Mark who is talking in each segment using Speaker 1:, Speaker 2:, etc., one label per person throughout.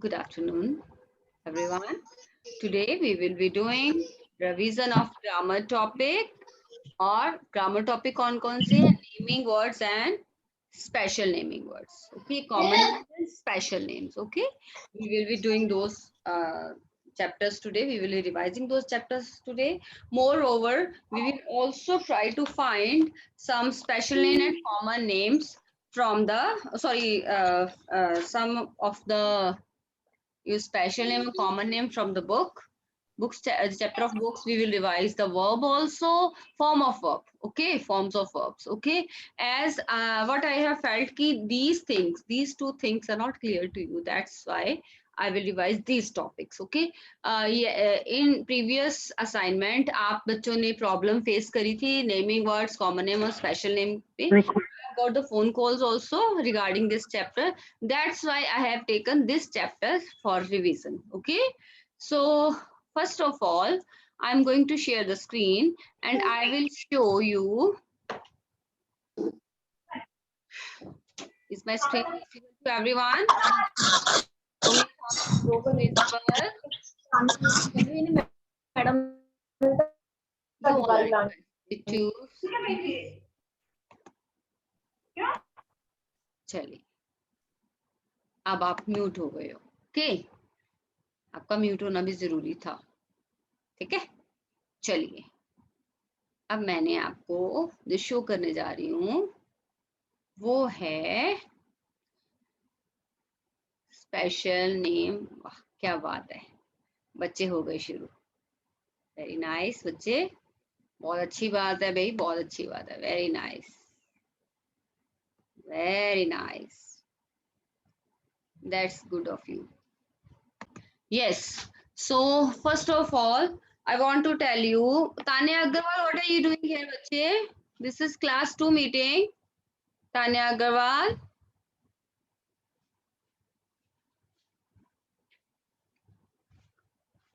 Speaker 1: Good afternoon, everyone. Today we will be doing revision of grammar topic और grammar topic कौन से हैं? Naming words and special naming words. Okay, common names and special names. Okay, we will be doing those chapters today. We will be revising those chapters today. Moreover, we will also try to find some special name and common names from the some of the use special name or common name from the books chapter of books. We will revise the verb also, form of verb, okay, forms of verbs, okay. As what I have felt ki these two things are not clear to you, that's why I will revise these topics, okay. In previous assignment आप बच्चों ने problem face करी थी naming words, common name और special name पे. Got the phone calls also regarding this chapter. That's why I have taken this chapter for revision. Okay. So first of all, I'm going to share the screen and I will show you. Is my screen visible to everyone? Show me some visible. You all are requested to. चलिए अब आप mute हो गए हो. Okay, आपका mute होना भी जरूरी था. ठीक है, चलिए अब मैंने आपको जो शो करने जा रही हूँ वो है स्पेशल नेम. वाह क्या बात है, बच्चे हो गए शुरू. वेरी नाइस बच्चे, बहुत अच्छी बात है भाई, बहुत अच्छी बात है. Very nice, very nice, that's good of you. Yes, so first of all I want to tell you, Tanya Agarwal, what are you doing here, बच्चे? This is class 2 meeting. Tanya Agarwal.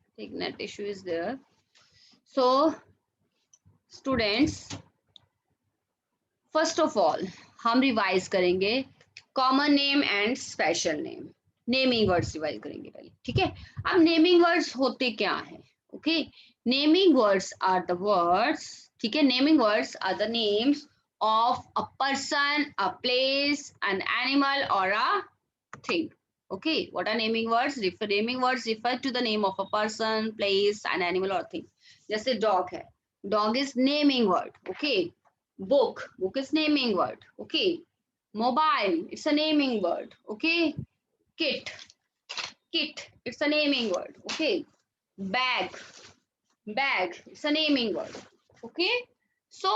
Speaker 1: I think net issue is there. So, students, first of all, हम revise करेंगे common name and special name. Naming words revise करेंगे पहले, ठीक है. अब naming words होते क्या हैं? Okay, naming words are the words, ठीक है. Naming words are the names of a person, a place, an animal or a thing. Okay, what are naming words? Naming words refer to the name of a person, place, an animal or thing. जैसे dog है, dog is naming word. Okay, book is naming word. Okay, mobile, it's a naming word. Okay, kit it's a naming word. Okay, bag it's a naming word. Okay, so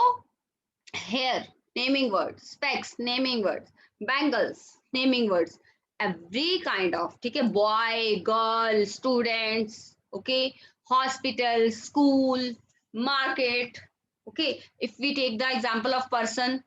Speaker 1: hair naming words, specs naming words, bangles naming words, every kind of, ठीक है. boy, girl, students, okay, hospital, school, market. Okay, if we take the example of person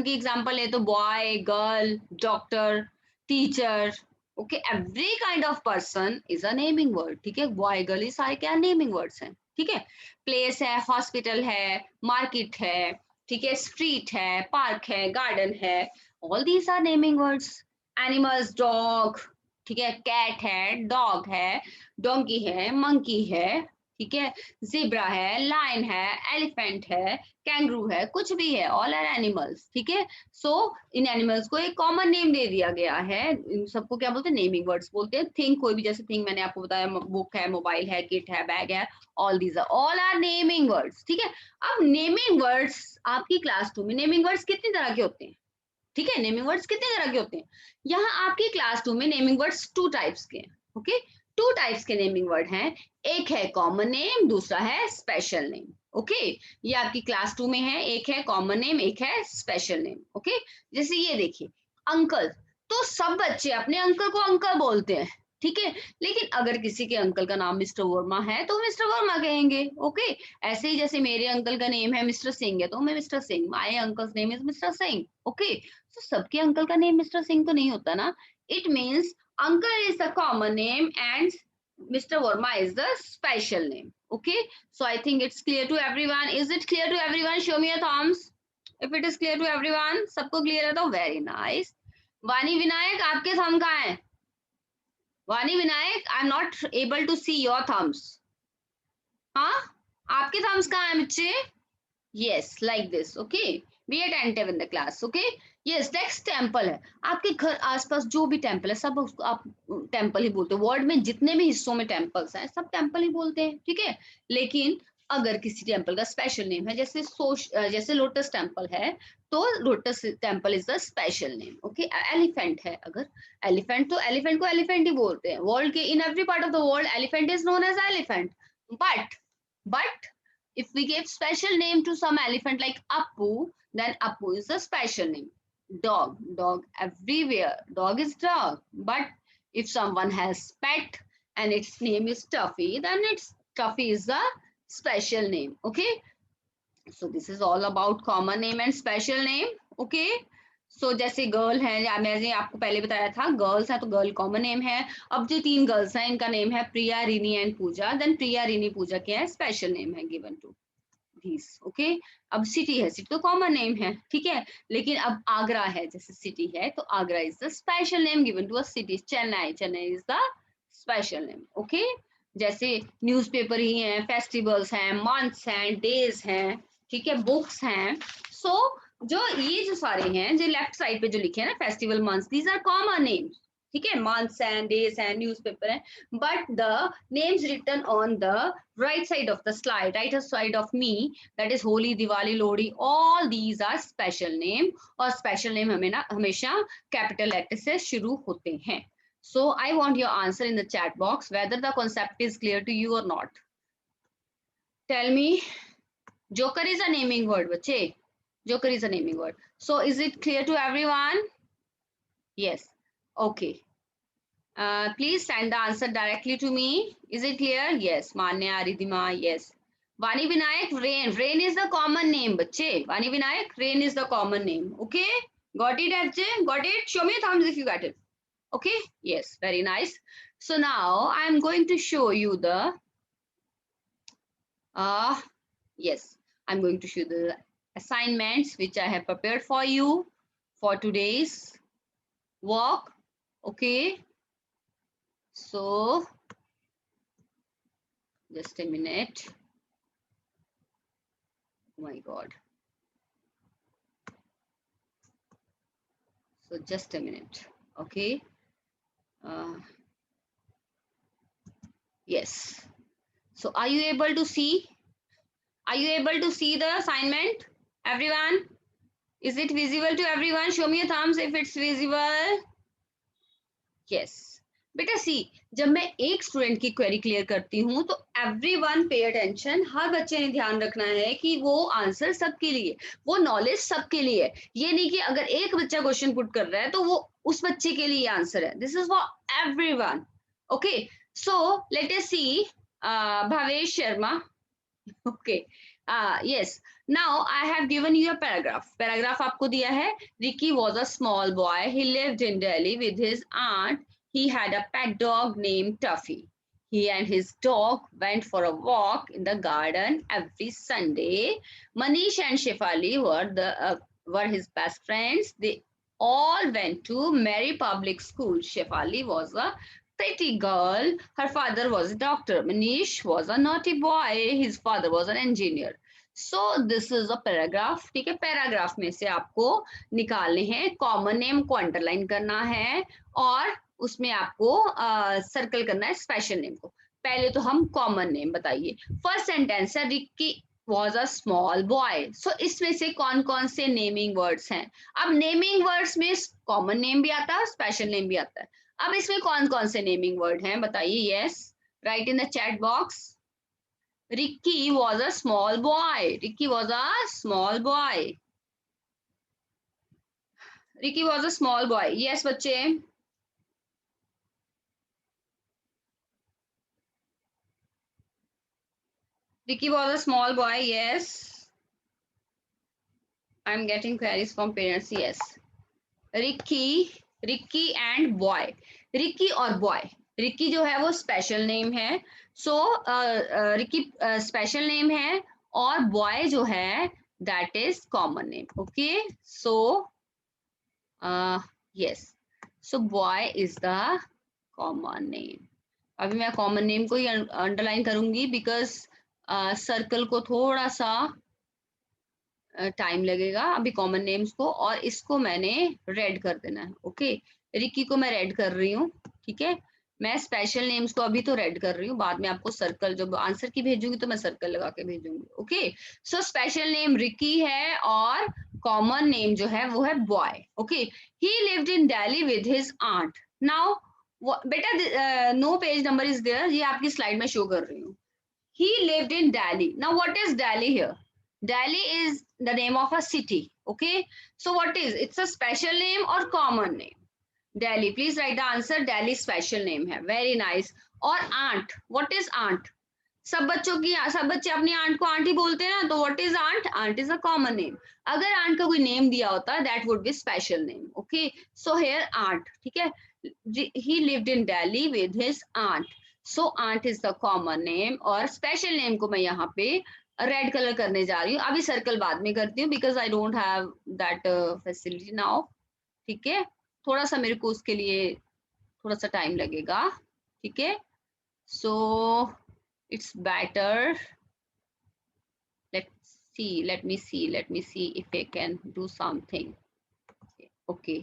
Speaker 1: की example है तो boy, girl, doctor, teacher. Okay, every kind of person is a naming word. ठीक है, boy, girl ये सारे क्या naming words हैं. ठीक है, place है, hospital है, market है, ठीक है, स्ट्रीट है, पार्क है, गार्डन है, all these are naming words. Animals, dog, ठीक है, कैट है, डॉग है, डोंकी है, मंकी है, ठीक है, जिब्रा है, लायन है, एलिफेंट है, कैंगरू है, कुछ भी है, ऑल आर एनिमल्स. ठीक है, सो इन एनिमल्स को एक कॉमन नेम दे दिया गया है. इन सबको क्या बोलते हैं? नेमिंग वर्ड्स बोलते हैं. थिंग, कोई भी, जैसे थिंग मैंने आपको बताया, बुक है, मोबाइल है, किट है, बैग है, all these are naming words. ठीक है, अब नेमिंग वर्ड्स आपकी क्लास 2 में नेमिंग वर्ड्स कितनी तरह के होते हैं? ठीक है, नेमिंग वर्ड्स कितनी तरह के होते हैं? यहाँ आपकी क्लास 2 में नेमिंग वर्ड्स 2 टाइप्स के हैं. ओके, 2 टाइप्स के नेमिंग वर्ड हैं. एक है कॉमन नेम, दूसरा है स्पेशल नेम. ओके, ये आपकी क्लास 2 में है. एक है कॉमन नेम, एक है स्पेशल नेम. ओके, जैसे ये देखिए, अंकल, तो सब बच्चे अपने अंकल को अंकल बोलते हैं. ठीक है, लेकिन अगर किसी के अंकल का नाम मिस्टर वर्मा है तो मिस्टर वर्मा कहेंगे. ओके, ऐसे ही जैसे मेरे अंकल का नेम है मिस्टर सिंह है तो मैं mister Singh, my uncle's name is mister Singh. Okay, तो सबके अंकल का नेम मिस्टर सिंह तो नहीं होता ना. It means uncle is the common name and Mr. Verma is the special name. Okay, so I think it's clear to everyone. Is it clear to everyone? Show me your thumbs if it is clear to everyone. सबको clear है तो very nice. वानी विनायक, आपके thumb कहाँ है? Vani Vinayak, I am not able to see your thumbs. हाँ, आपके thumbs कहाँ है बच्चे? Yes, like this. Okay, be attentive in the class. Okay, yes. Next temple है. आपके घर आसपास जो भी टेम्पल है सब उसको आप टेम्पल ही बोलते हो. वर्ल्ड में जितने भी हिस्सों में टेम्पल्स हैं सब टेम्पल ही बोलते हैं, ठीक है. लेकिन अगर किसी टेम्पल का स्पेशल नेम है, जैसे लोटस टेम्पल है, तो lotus temple is the special name. Okay, elephant है अगर, एलिफेंट तो एलिफेंट को एलिफेंट ही बोलते हैं. वर्ल्ड के in every part of the world elephant is known as elephant. But if we give special name to some elephant like Appu, then Appu is a special name. Dog everywhere. Dog is dog. But if someone has pet and its name is Tuffy, then it's Tuffy is the special name. Okay. So this is all about common name and special name. Okay. सो जैसे girl है, या मैंने आपको पहले बताया था girls है तो गर्ल कॉमन नेम है. अब जो 3 गर्ल्स हैं इनका नेम है प्रिया, रिनी एंड पूजा. देन प्रिया, रिनी, पूजा क्या है? स्पेशल नेम है गिवन टू these. ओके, अब सिटी है, सिटी तो कॉमन नेम है, ठीक है. लेकिन अब आगरा है, जैसे सिटी है तो Agra is the special name given to a city. Chennai, Chennai is the special name. Okay, जैसे न्यूज़पेपर ही हैं, फेस्टिवल्स हैं, मंथ्स हैं, डेज हैं, ठीक है, बुक्स हैं. सो जो ये जो सारे हैं जो लेफ्ट साइड पे जो लिखे हैं ना, festival, months, these are common names, ठीक है. Months and days and newspaper है. But the names written on the right side of the slide, right side of me, that is Holi, Diwali, Lodi, all these are special name. और special name हमें ना हमेशा capital letter से शुरू होते हैं. So I want your answer in the chat box whether the concept is clear to you or not. Tell me. Joker is a naming word, बच्चे. Joker is a naming word. So is it clear to everyone? Yes. Okay. Please send the answer directly to me. Is it clear? Yes. Manya, Aridima, yes. Vani Vinayak, rain. Rain is the common name, bache. Vani Vinayak, rain is the common name. Okay? Got it, FJ? Got it? Show me a thumbs if you got it. Okay? Yes. Very nice. So now I am going to show you the, yes, I'm going to show the assignments which I have prepared for you for today's work. Okay? So, just a minute. Oh my God. So just a minute. Okay. Yes. So are you able to see? Are you able to see the assignment? Everyone? Is it visible to everyone? Show me a thumbs if it's visible. Yes. बेटा सी, जब मैं एक student की query clear करती हूँ तो everyone pay attention. हर बच्चे ने ध्यान रखना है कि वो आंसर सबके लिए, वो नॉलेज सबके लिए. ये नहीं कि अगर एक बच्चा क्वेश्चन पुट कर रहा है तो वो उस बच्चे के लिए आंसर है. This is for everyone. Okay, so let us see. Bhavesh Sharma. Okay, yes. Now I have given you a paragraph. Paragraph आपको दिया है. Ricky was a small boy. He lived in Delhi with his aunt. He had a pet dog named Tuffy. He and his dog went for a walk in the garden every Sunday. Manish and Shefali were his best friends. They all went to Mary Public School. Shefali was a pretty girl. Her father was a doctor. Manish was a naughty boy. His father was an engineer. So this is a paragraph. ठीक है, paragraph में से आपको निकालने हैं. Common name को underline करना है और उसमें आपको सर्कल करना है स्पेशल नेम को. पहले तो हम कॉमन नेम बताइए. फर्स्ट सेंटेंस है Ricky was a small boy. So इसमें से कौन कौन से नेमिंग वर्ड्स हैं? अब नेमिंग वर्ड्स में कॉमन नेम भी आता है, स्पेशल नेम भी आता है. अब इसमें कौन कौन से नेमिंग वर्ड हैं बताइए. Yes, right in the chat box. Ricky was a small boy. Ricky was a small boy. Ricky was a small boy. Yes, बच्चे. Ricky was a small boy. Yes. I'm getting queries from parents. Yes. Ricky and boy. Ricky और boy. Ricky जो है वो special name है. सो Ricky special name है और boy जो है that is common name. Okay, so yes, so boy is the common name. अभी मैं कॉमन नेम को ही अंडरलाइन करूंगी बिकॉज सर्कल को थोड़ा सा टाइम लगेगा अभी कॉमन नेम्स को, और इसको मैंने रेड कर देना है। ओके, रिकी को मैं रेड कर रही हूँ, ठीक है। मैं स्पेशल नेम्स को अभी तो रेड कर रही हूँ, बाद में आपको सर्कल जब आंसर की भेजूंगी तो मैं सर्कल लगा के भेजूंगी। Okay, so special name Ricky है और कॉमन नेम जो है वो है boy. Okay, he lived in Delhi with his aunt. Now बेटा no page number is there, ये आपकी स्लाइड में शो कर रही हूँ। He lived in Delhi. Now, what is Delhi here? Delhi is the name of a city. Okay. So, what is? It's a special name or common name? Delhi. Please write the answer. Delhi special name है. Very nice. और aunt. What is aunt? सब बच्चे अपनी aunt को aunty बोलते हैं ना, तो what is aunt? Aunt is a common name. अगर आंट का कोई नेम दिया होता that would be special name. Okay, so here aunt, ठीक है। He lived in Delhi with his aunt, so aunt is the common name, और स्पेशल name को मैं यहाँ पे रेड कलर करने जा रही हूँ। अभी सर्कल बाद में करती हूँ because I don't have that facility now, ठीक है। थोड़ा सा मेरे को उसके लिए थोड़ा सा टाइम लगेगा, ठीक है। सो it's better. Let me see if I can do something. Okay,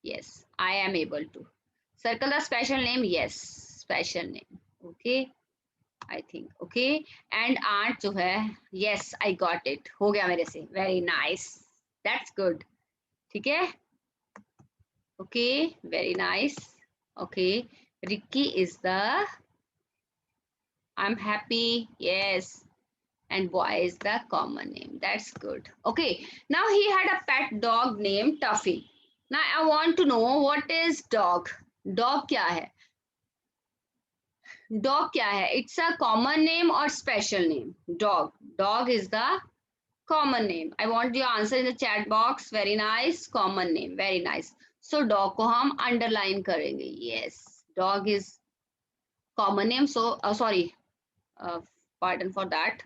Speaker 1: yes, I am able to circle the special name. Yes, special name. Okay, I think okay. And aunt जो है, yes, I got it, हो गया मेरे से। Very nice, that's good, ठीक है। Okay, very nice. Okay, Ricky is the, I'm happy, yes, and boy is the common name. That's good. Okay, now he had a pet dog named Tuffy. Now I want to know what is dog. Dog क्या है? Dog क्या है? It's a common name or special name? Dog. Dog is the common name. I want your answer in the chat box. Very nice. Common name. Very nice. So dog को हम underline करेंगे. Yes, dog is common name. So sorry, pardon for that.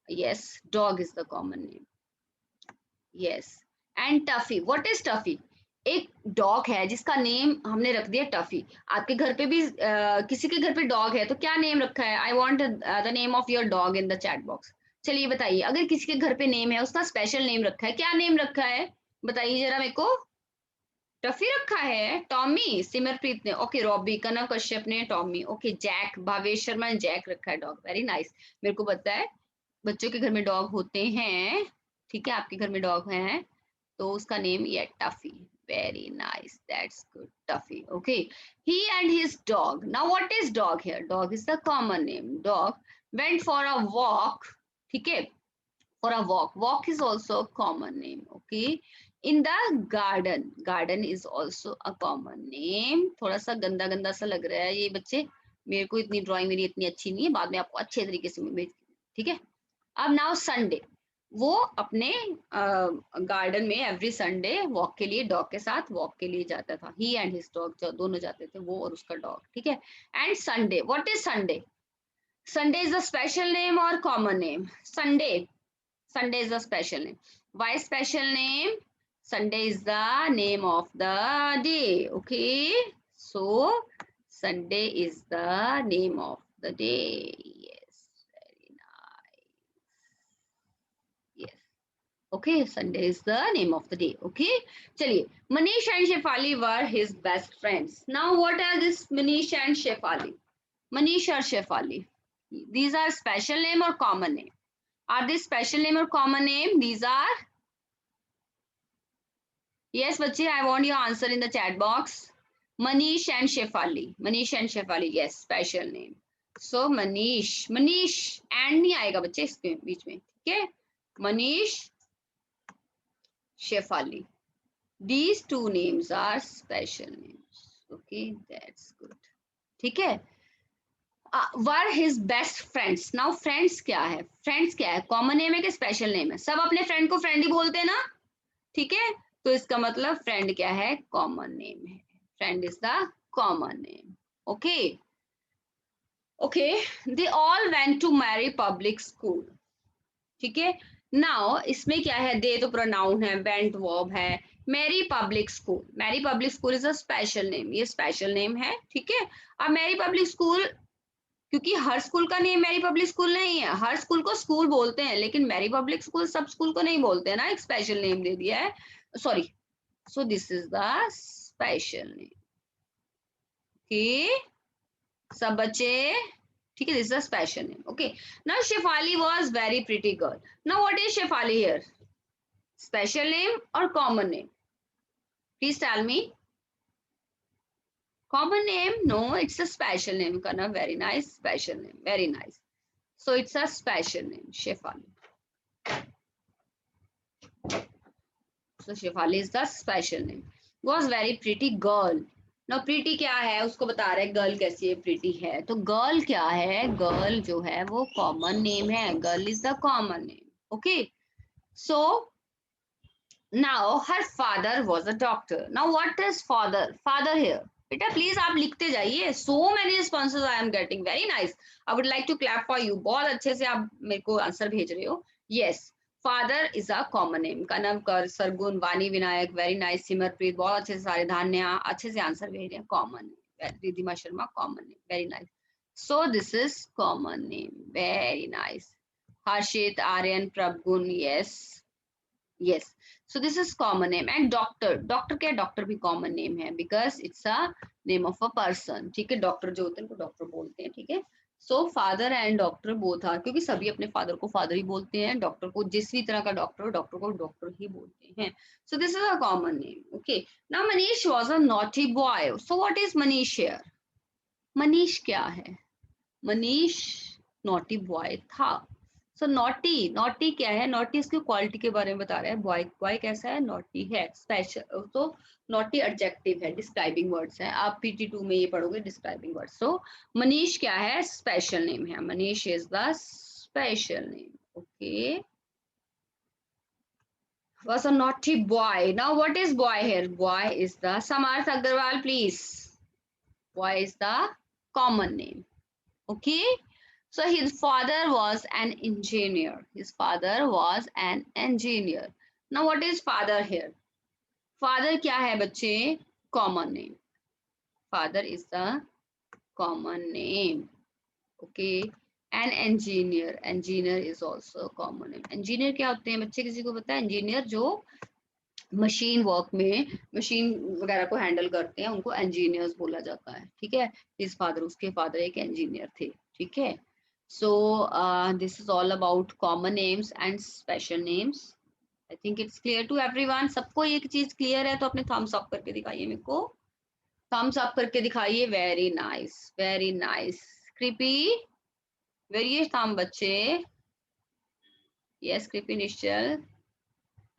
Speaker 1: Yes, dog is the common name. Yes, and Tuffy, what is Tuffy? एक dog है जिसका name हमने रख दिया Tuffy. आपके घर पे भी किसी के घर पे डॉग है तो क्या नेम रखा है? I want the name of your dog in the chat box. चलिए बताइए, अगर किसी के घर पे नेम है, उसका स्पेशल नेम रखा है, क्या नेम रखा है? बताइए जरा मेरे को। टफी रखा है, टॉमी, सिमरप्रीत ने, ओके, रॉबी, कनव कश्यप ने Tommy, okay, Jack, Bhavesh Sharma ने जैक रखा है डॉग। वेरी नाइस, मेरे को पता है बच्चों के घर में डॉग होते हैं, ठीक है, आपके घर में डॉग है तो उसका नेम ये Tuffy. Very nice, that's good, Tuffy. Okay, he and his dog. Now what is dog here? Dog is the common name. Dog went for a walk, ठीक है, for a walk. Walk is also a common name. Okay, in the garden, garden is also a common name. थोड़ा सा गंदा गंदा सा लग रहा है ये बच्चे, मेरे को इतनी ड्राइंग मेरी इतनी अच्छी नहीं है, बाद में आपको अच्छे तरीके से भेज, ठीक है। अब नाउ संडे, वो अपने गार्डन में एवरी संडे वॉक के लिए, डॉग के साथ वॉक के लिए जाता था। ही एंड हिज डॉग, जो दोनों जाते थे, वो और उसका डॉग, ठीक है। And Sunday, what is Sunday? Sunday is a special name और common name? Sunday, Sunday is a special name. Why special name? Sunday is the name of the day. Okay, so Sunday is the name of the day. Okay, Sunday is the name of the day. Okay, chaliye, Manish and Shefali were his best friends. Now, what are this Manish and Shefali? Manish or Shefali? These are special name or common name? Are they special name or common name? These are, yes, bache, I want your answer in the chat box. Manish and Shefali. Manish and Shefali. Yes, special name. So Manish, Manish and नहीं आएगा बच्चे इसके बीच में, ठीक है? Manish, Shefali. These two names are special names. Okay, that's good. ठीक है? Were his best friends. Now friends क्या है? Friends क्या है? Common name है कि special name है? सब अपने friend को friend ही बोलते हैं ना? ठीक है? तो इसका मतलब friend क्या है? Common name है. Friend is the common name. Okay. Okay. They all went to Mary public school. ठीक है? नाउ इसमें क्या है, दे तो प्रोनाउन है, वेंट वर्ब है, Mary public school, Mary public school is a special name, ये स्पेशल नेम है, ठीक है। अब मैरी पब्लिक स्कूल, क्योंकि हर स्कूल का नेम मैरी पब्लिक स्कूल नहीं है, हर स्कूल को स्कूल बोलते हैं, लेकिन मैरी पब्लिक स्कूल सब स्कूल को नहीं बोलते हैं ना, एक स्पेशल नेम दे दिया है, sorry, so this is the special name, okay सब बच्चे, ठीक है, this is a special name, okay. Now Shefali was very pretty girl, now what is Shefali here, special name और common name, please tell me. Common name? No, it's a special name. Kana, very nice, special name, very nice. So it's a special name, Shefali. So Shefali is the special name. Was very pretty girl. Now pretty क्या है, उसको बता रहे हैं girl कैसी है, pretty है, तो girl क्या है, girl जो है वो common name है, girl is the common name. Okay. So now her father was a doctor. Now what is father? Father here. बेटा प्लीज आप लिखते जाइए, so many responses I am getting, very nice, I would like to clap for you, बहुत अच्छे से आप मेरे को आंसर भेज रहे हो। Yes, father is a common name, Kanav कर, सरगुन, वानी विनायक, वेरी नाइस, सिमरप्रीत बहुत अच्छे से, सारे धान्या अच्छे से आंसर भेज रहे हैं, common name, Ridhima Sharma common name, very nice, so this is common name, very nice, Harshit, Aryan, Prabhgun, yes yes, so this is common name. And doctor, doctor क्या, doctor भी common name है, because it's a name of a person, ठीक है, doctor जो होते हैं उनको doctor बोलते हैं, ठीक है। so father and doctor both are, क्योंकि सभी अपने father को father ही बोलते हैं, doctor को जिस भी तरह का doctor हो, doctor को doctor ही बोलते हैं, so this is a common name, okay। now Manish was a naughty boy, so what is Manish here, Manish क्या है, Manish naughty boy था, सो नॉटी, नॉटी क्या है, नॉटी इसकी क्वालिटी के बारे में बता रहा है, बॉय, बॉय कैसा है, नॉटी है, स्पेशल, तो नॉटी एडजेक्टिव है, डिस्क्राइबिंग वर्ड्स है, आप PT2 में ये पढ़ोगे डिस्क्राइबिंग वर्ड्स। सो मनीष क्या है, स्पेशल नेम है, Manish is the special name, okay. was a naughty boy, now what is boy here, boy is the, Samarth Agarwal please, boy is the common name, okay। So his father was an engineer. His father was an engineer. Now what is father here? Father क्या है बच्चे? Common name. Father is the common name. Okay. An engineer. Engineer is also a common name. Engineer क्या होते हैं बच्चे, किसी को पता है? Engineer जो मशीन वर्क में मशीन वगैरह को हैंडल करते हैं उनको इंजीनियर्स बोला जाता है, ठीक है। इस फादर, उसके फादर एक इंजीनियर थे, ठीक है। So this is all about common names and special names. I think it's clear to everyone. सबको एक चीज क्लियर है तो अपने thumbs up करके दिखाइए मेरे को, thumbs up करके दिखाइए, very nice, very nice. Creepy, where is thumb बच्चे? Yes, Creepy निश्चल।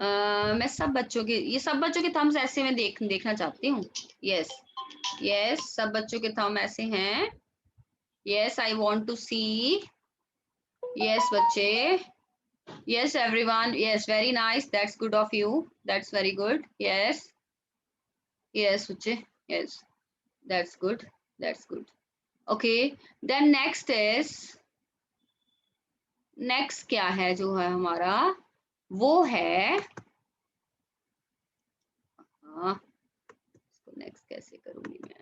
Speaker 1: मैं सब बच्चों के, ये सब बच्चों के थम्स ऐसे मैं देखना चाहती हूँ। यस यस, सब बच्चों के थंब ऐसे हैं। Yes, I want to see. Yes बच्चे, yes everyone, yes very nice, that's good of you, that's very good. Yes yes बच्चे, yes that's good, that's good, okay. Then next is, next क्या है जो है हमारा, वो है, इसको नेक्स्ट कैसे करूंगी मैं,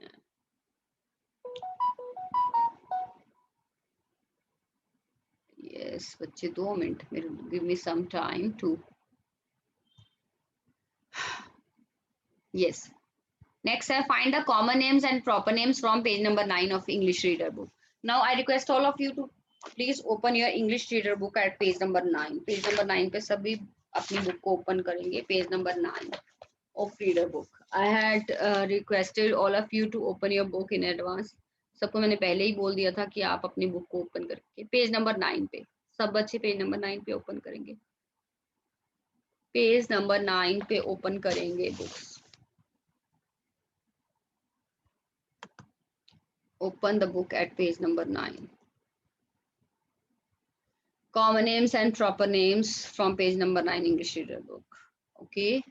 Speaker 1: यस बच्चे 2 मिनट मेरे, give me some time to, yes. Next है find the common names and proper names from page number 9 ऑफ English reader book. Now I request all of you to please open your English reader book at page number 9। Page number 9 पे सभी अपनी book को open करेंगे, page number 9 of reader book. I had requested all of you to open your book in advance. सबको मैंने पहले ही बोल दिया था कि आप अपनी बुक को ओपन करके पेज नंबर 9 पे, सब बच्चे पेज नंबर 9 पे ओपन करेंगे, पेज नंबर 9 पे ओपन करेंगे books. Open the book at page number 9. Common names and proper names from page number 9 English reader book. Okay.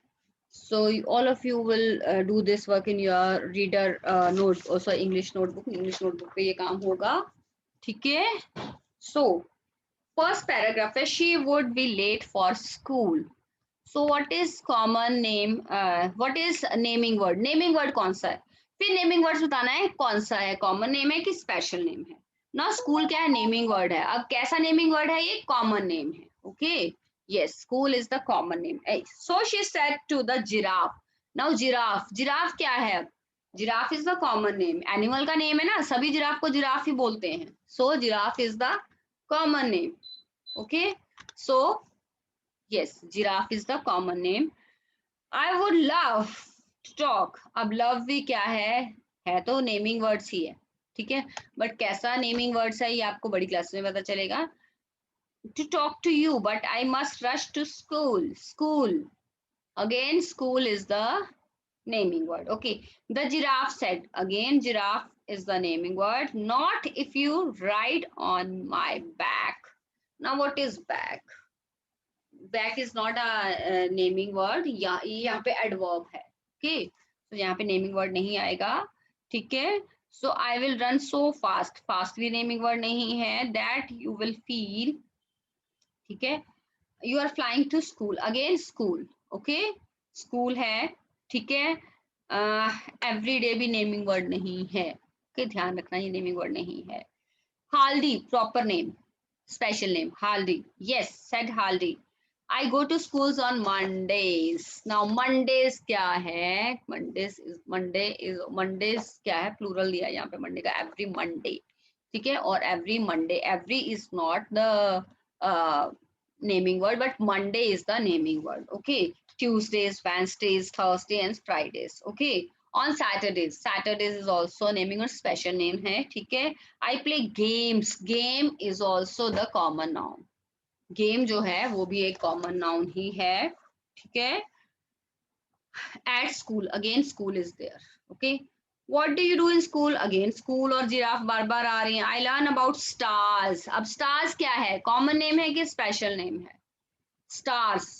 Speaker 1: So all of you will do this work in your reader note, also English notebook. English notebook पे ये काम होगा, ठीक है। So first paragraph है, she would be late for school. So what is common name, what is naming word, naming word कौन सा है, फिर नेमिंग वर्ड्स बताना है कौन सा है, कॉमन नेम है कि स्पेशल नेम है ना। स्कूल क्या है, नेमिंग वर्ड है। अब कैसा नेमिंग वर्ड है, ये कॉमन नेम है। Okay, yes, school is the common name. So she said to the giraffe. Now giraffe, giraffe क्या है, giraffe is the common name, animal का नेम है ना, सभी जिराफ को जिराफ ही बोलते हैं। So giraffe is the common name. Okay, so yes, giraffe is the common name. I would love to talk. अब love भी क्या है तो नेमिंग वर्ड्स ही है, ठीक है, बट कैसा नेमिंग वर्ड्स है ये आपको बड़ी क्लास में पता चलेगा। To talk to you, but I must rush to school. School, again school is the naming word. Okay, the giraffe said, again giraffe is the naming word. Not if you ride on my back. Now what is back? Back is not a naming word, यहाँ पे adverb है। Okay, तो यहाँ पे naming word नहीं आएगा, ठीक है। So I will run so fast, fast भी नेमिंग वर्ड नहीं है। दैट यू विल फील, ठीक है। You are flying to school, again school, okay, school है, ठीक है। एवरी डे भी नेमिंग वर्ड नहीं है, ओके, ध्यान रखना ये नेमिंग वर्ड नहीं है। Haldi, proper name, special name, Haldi. Yes, said Haldi. I go to schools on Mondays. Now Mondays क्या है? Mondays क्या है? Plural दिया है यहाँ पे Monday का, every Monday, ठीक है। और every Monday, every is not the naming word, but Monday is the naming word. Okay, Tuesdays, Wednesdays, Thursday, and Fridays. Okay. On Saturdays, Saturdays is also naming or special name है, ठीक है। I play games, game is also the common noun. Game जो है वो भी एक common noun ही है, ठीक है। At school, again school is there. Okay, what do you do in school? Again school और जिराफ बार बार आ रही हैं। I learn about stars. अब stars क्या है, common name है कि special name है? Stars.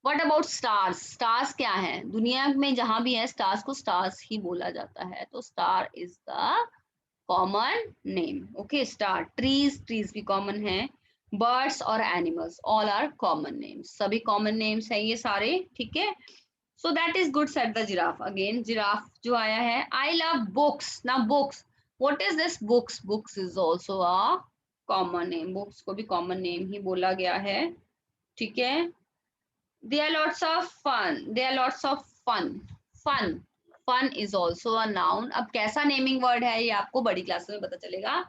Speaker 1: What about stars? Stars क्या है, दुनिया में जहां भी है stars को stars ही बोला जाता है, तो star is the common name. Okay, star. Trees, trees भी common है। Birds और animals, all are common names. सभी common names हैं ये सारे, ठीक है। So that is good, said the giraffe. Again giraffe जो आया है। I love books. Now books, what is this books? Books is also a common name. Books को भी common name ही बोला गया है, ठीक है। There are lots of fun. There are lots of fun. Fun. Fun is also a noun. अब कैसा naming word है ये आपको बड़ी क्लास में पता चलेगा।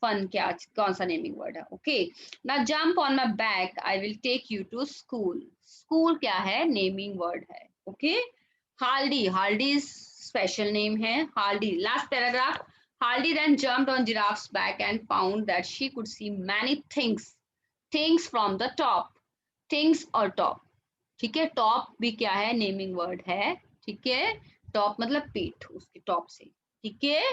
Speaker 1: फन क्या, कौन सा नेमिंग वर्ड है। Okay, now jump on my back, I will take you to school. School क्या है, नेमिंग वर्ड है। Okay, Haldi, Haldi special name है। Haldi, last paragraph. Haldi then jumped on giraffe's back and found that she could see many things. Things from the top. Things और top, ठीक है। Top भी क्या है, नेमिंग वर्ड है, ठीक है। टॉप मतलब पीठ, उसके टॉप से, ठीक है।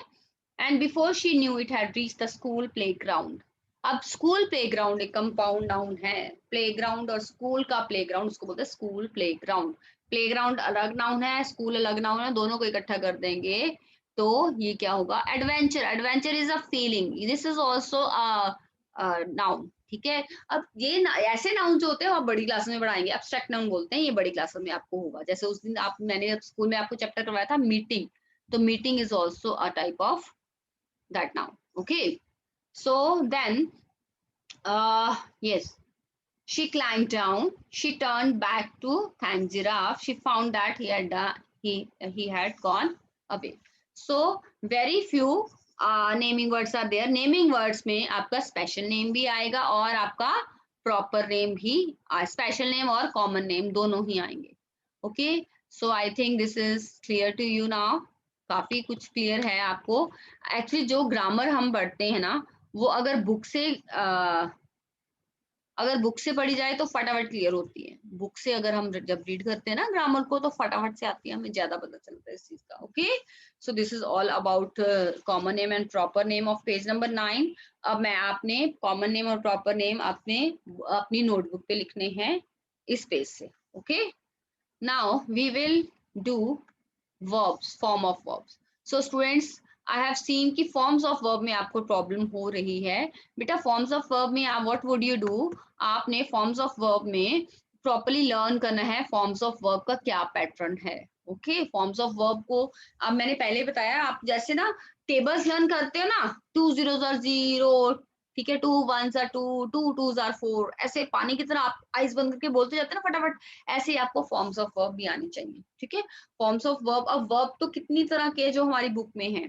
Speaker 1: And before she knew it had reached the school playground. अब स्कूल प्लेग्राउंड एक कंपाउंड नाउन है। प्लेग्राउंड और स्कूल का प्लेग्राउंड उसको बोलते हैं स्कूल प्लेग्राउंड। प्लेग्राउंड अलग नाउन है, स्कूल अलग नाउन है, दोनों को इकट्ठा कर देंगे तो ये क्या होगा, adventure. Adventure is a feeling, this is also noun, ठीक है। अब ये ऐसे नाउन जो होते हैं आप बड़ी क्लास में पढ़ाएंगे, एब्स्ट्रैक्ट नाउन बोलते हैं, ये बड़ी क्लास में आपको होगा। जैसे उस दिन आप, मैंने स्कूल में आपको चैप्टर करवाया था मीटिंग, तो meeting is also a type of that noun. Okay, so then yes, she climbed down, she turned back to thank giraffe, she found that he had gone away. So very few naming words are there. Naming words में आपका special name भी आएगा और आपका proper name भी, special name और common name दोनों ही आएंगे। Okay, so I think this is clear to you now. काफी कुछ क्लियर है आपको। एक्चुअली जो ग्रामर हम पढ़ते हैं ना, वो अगर बुक से पढ़ी जाए तो फटाफट क्लियर होती है। बुक से अगर हम जब रीड करते हैं ना ग्रामर को, तो फटाफट से आती है, हमें ज्यादा पता चलता है इस चीज का। Okay, so this is all about common name and proper name of page number 9। अब मैं आपने कॉमन नेम और प्रॉपर नेम अपनी नोटबुक पे लिखने हैं इस पेज से। Okay, now we will do verbs, form of verbs. So students, I have seen कि फॉर्म्स ऑफ वर्ब में आपको प्रॉब्लम हो रही है। बेटा फॉर्म्स ऑफ वर्ब में आप व्हाट वुड यू डू, आपने फॉर्म्स ऑफ वर्ब में प्रॉपर्ली लर्न करना है फॉर्म्स ऑफ वर्ब का क्या पैटर्न है। ओके, फॉर्म्स ऑफ वर्ब को अब मैंने पहले बताया, आप जैसे ना टेबल्स लर्न करते हो ना, 2 zeros are 0, ठीक है, 2 ones are 2, 2 twos are 4, ऐसे पानी की तरह आप आइज बंद करके बोलते जाते हैं ना फटाफट, ऐसे ही आपको फॉर्म्स ऑफ वर्ब भी आनी चाहिए। ठीक है, फॉर्म्स ऑफ वर्ब, अब वर्ब तो कितनी तरह के जो हमारी बुक में है,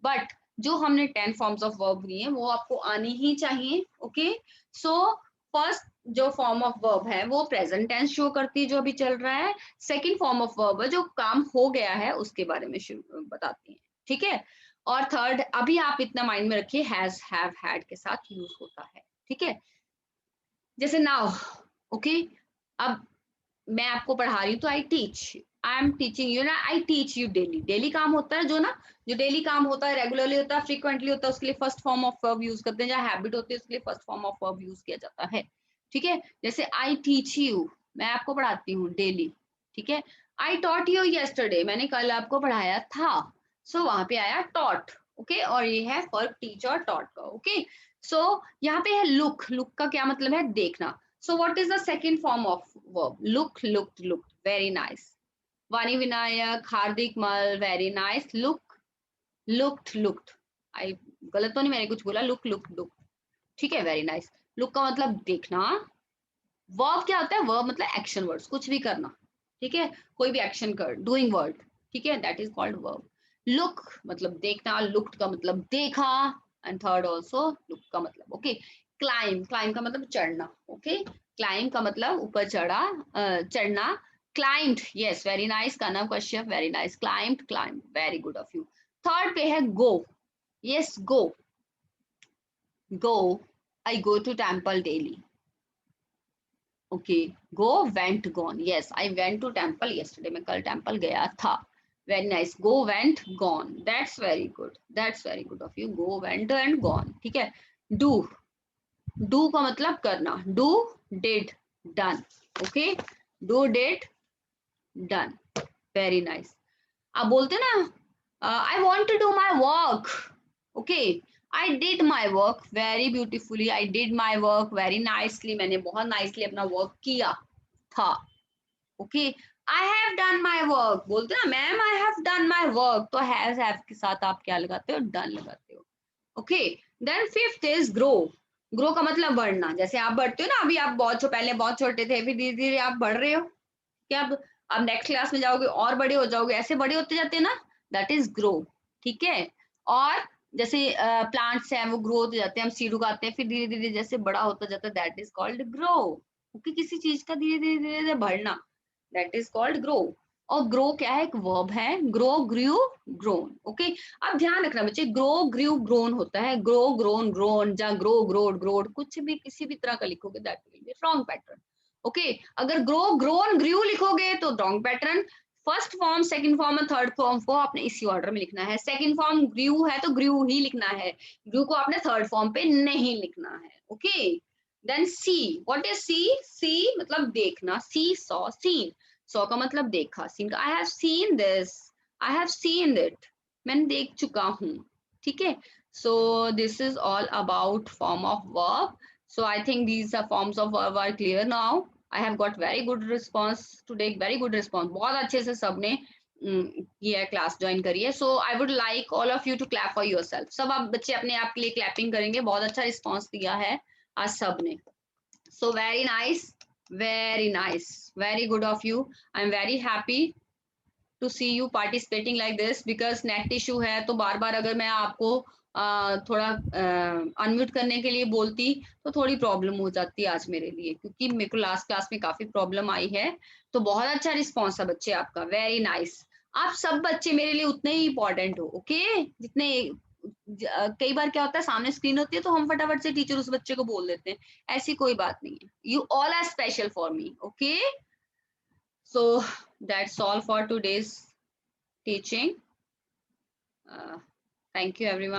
Speaker 1: बट जो हमने 10 फॉर्म्स ऑफ वर्ब लिए हैं वो आपको आनी ही चाहिए। ओके, सो फर्स्ट जो फॉर्म ऑफ वर्ब है वो प्रेजेंट टेंस शो करती है जो अभी चल रहा है। सेकंड फॉर्म ऑफ वर्ब है जो काम हो गया है उसके बारे में बताती है। ठीक है, और थर्ड अभी आप इतना माइंड में रखिए हैज हैव हैड के साथ यूज होता है। ठीक है, जैसे नाउ। ओके, अब मैं आपको पढ़ा रही हूँ तो I teach, I am teaching you ना, I teach you daily. Daily काम होता है जो ना, जो डेली काम होता है, रेगुलरली होता है, फ्रीक्वेंटली होता है, उसके लिए first form of verb use करते हैं। जहाँ हैबिट होती है उसके लिए first form of verb use किया जाता है। ठीक है, जैसे आई टीच यू, मैं आपको पढ़ाती हूँ डेली। ठीक है, आई टॉट यू यस्टरडे, मैंने कल आपको पढ़ाया था। सो वहां पे आया टॉट। ओके, और ये है फर्क टीच और टॉट का। ओके, सो यहाँ पे है लुक, लुक का क्या मतलब है, देखना। So what is the second form of verb? Look, looked, looked. Very nice. Vani Vinayak, Hardik Mal, very nice. Look, looked, looked. I गलत तो नहीं मैंने कुछ बोला, look, looked, looked. ठीक है, very nice. Look का मतलब देखना। Verb क्या होता है? Verb मतलब action words, कुछ भी करना। ठीक है, कोई भी action कर, doing word. ठीक है, that is called verb. Look मतलब देखना, looked का मतलब देखा, and third also look का मतलब okay. Climb, climb का मतलब चढ़ना। Okay, climb का मतलब ऊपर चढ़ा, चढ़ना। Climbed, yes, very nice. Kanav Kashyap, very nice. Climbed, climbed, very good of you. Third पे है go. Yes, go. Go. I go to temple daily. Okay, go, went, gone. Yes, I went to temple yesterday. मैं कल temple गया था. Very nice. Go, went, gone. That's very good. That's very good of you. Go, went, and gone. ठीक है. Do. Do का मतलब करना. Do, did, done. Okay. Do, did, done. Very nice. आप बोलते ना, I want to do my work. Okay. I did my work very beautifully. I did my work very nicely. मैंने बहुत nicely अपना work किया था। Okay, I have done my work, बोलते ना ma'am I have done my work, तो have के साथ आप क्या लगाते हो, डन लगाते हो। Okay, then fifth is grow. Grow का मतलब बढ़ना, जैसे आप बढ़ते हो ना, अभी आप बहुत पहले बहुत छोटे थे, फिर धीरे धीरे आप बढ़ रहे हो, क्या अब नेक्स्ट क्लास में जाओगे और बड़े हो जाओगे, ऐसे बड़े होते जाते हैं ना, दैट इज ग्रो। ठीक है, और जैसे प्लांट्स हैं वो ग्रो होते जाते हैं, हम सीड उगाते हैं, फिर धीरे धीरे जैसे बड़ा होता जाता है, that is called grow. Okay, किसी चीज का धीरे धीरे धीरे धीरे बढ़ना, दैट इज कॉल्ड ग्रो। और ग्रो क्या है, एक वर्ब है, ग्रो, ग्रू, ग्रोन। ओके, अब ध्यान रखना बच्चे, ग्रो, ग्रू, ग्रोन होता है, ग्रो, ग्रोन, ग्रोन, या ग्रो, ग्रोड, ग्रोड, कुछ भी किसी भी तरह का लिखोगे that will be wrong pattern. Okay, अगर ग्रो, ग्रोन, ग्रू लिखोगे तो wrong pattern. First form, second form और थर्ड फॉर्म को आपने इसी ऑर्डर में लिखना है। सेकंड फॉर्म ग्रू है तो ग्रू ही लिखना है, ग्रू को आपने थर्ड फॉर्म पे नहीं लिखना है। Okay, then see, what is see, see मतलब देखना, सी, सॉ, सीन, सॉ का मतलब देखा, सीन का आई have seen this, I have seen it, मैंने देख चुका हूँ। ठीक है, सो this is all about form of verb. So I think these forms of verb are clear now. I have got very good response today, very good response. बहुत अच्छे से सबने ये क्लास ज्वाइन करी है. So I would like all of you to clap for yourself. सब आप बच्चे अपने आप के लिए क्लैपिंग करेंगे, बहुत अच्छा रिस्पॉन्स दिया है आज सबने. So very nice, very good of you. I'm very happy to see you participating like this because net issue है तो बार बार अगर मैं आपको थोड़ा अनम्यूट करने के लिए बोलती तो थोड़ी प्रॉब्लम हो जाती आज मेरे लिए, क्योंकि मेरे को लास्ट क्लास में काफी प्रॉब्लम आई है. तो बहुत अच्छा रिस्पॉन्स है बच्चे आपका, वेरी नाइस. आप सब बच्चे मेरे लिए उतने ही इंपॉर्टेंट हो. ओके, जितने कई बार क्या होता है सामने स्क्रीन होती है तो हम फटाफट से टीचर उस बच्चे को बोल देते हैं, ऐसी कोई बात नहीं है. You all are special for me. Okay, so that's all for today's teaching. Thank you everyone.